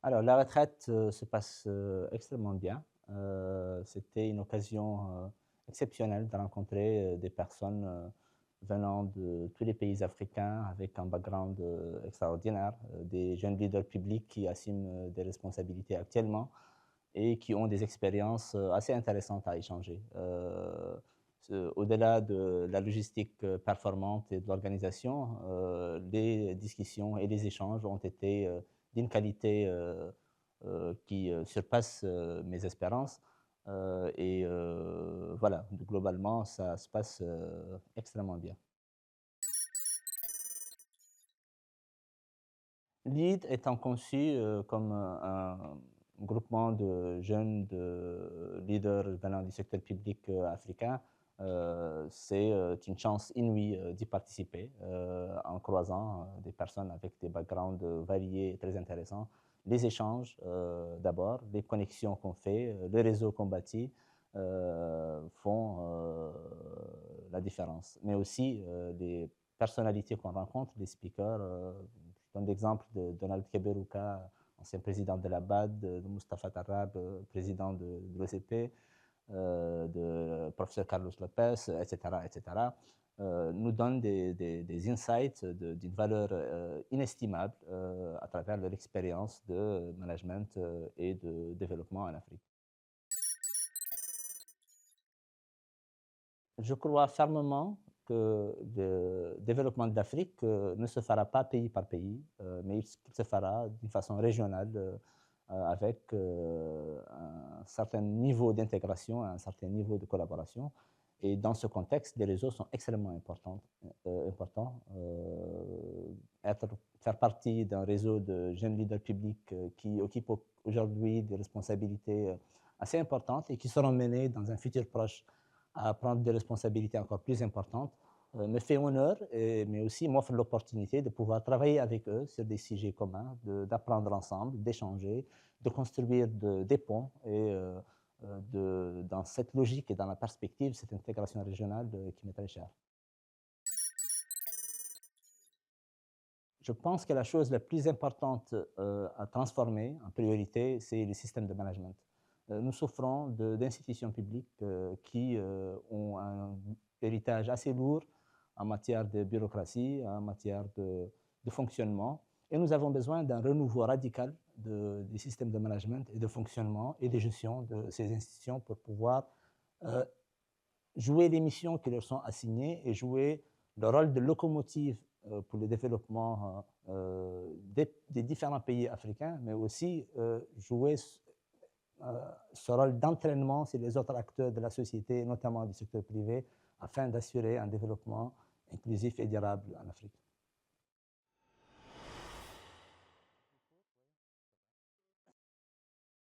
Alors, la retraite se passe extrêmement bien. C'était une occasion exceptionnelle de rencontrer des personnes venant de tous les pays africains avec un background extraordinaire, des jeunes leaders publics qui assument des responsabilités actuellement et qui ont des expériences assez intéressantes à échanger. Au-delà de la logistique performante et de l'organisation, les discussions et les échanges ont été d'une qualité qui surpasse mes espérances. Voilà, globalement, ça se passe extrêmement bien. Lead étant conçu comme un groupement de jeunes de leaders venant du secteur public africain, c'est une chance inouïe d'y participer en croisant des personnes avec des backgrounds variés et très intéressants. Les échanges d'abord, les connexions qu'on fait, le réseau qu'on bâtit font la différence. Mais aussi les personnalités qu'on rencontre, les speakers. Je donne l'exemple de Donald Keberuka, ancien président de la BAD, de Mustafa Tarab, président de l'OCP, de professeur Carlos Lopez, etc., etc., nous donnent des insights d'une valeur inestimable à travers leur expérience de management et de développement en Afrique. Je crois fermement que le développement de l'Afrique ne se fera pas pays par pays, mais il se fera d'une façon régionale avec un certain niveau d'intégration, un certain niveau de collaboration. Et dans ce contexte, les réseaux sont extrêmement importants. Faire partie d'un réseau de jeunes leaders publics qui occupent aujourd'hui des responsabilités assez importantes et qui seront menées dans un futur proche à prendre des responsabilités encore plus importantes, me fait honneur, mais aussi m'offre l'opportunité de pouvoir travailler avec eux sur des sujets communs, d'apprendre ensemble, d'échanger, de construire des ponts et dans cette logique et dans la perspective, cette intégration régionale qui m'est très chère. Je pense que la chose la plus importante à transformer en priorité, c'est le système de management. Nous souffrons d'institutions publiques qui ont un héritage assez lourd en matière de bureaucratie, en matière de fonctionnement, et nous avons besoin d'un renouveau radical des systèmes de management et de fonctionnement et de gestion de ces institutions pour pouvoir euh, jouer les missions qui leur sont assignées et jouer le rôle de locomotive pour le développement des différents pays africains, mais aussi jouer ce rôle d'entraînement sur les autres acteurs de la société, notamment du secteur privé, afin d'assurer un développement inclusif et durable en Afrique.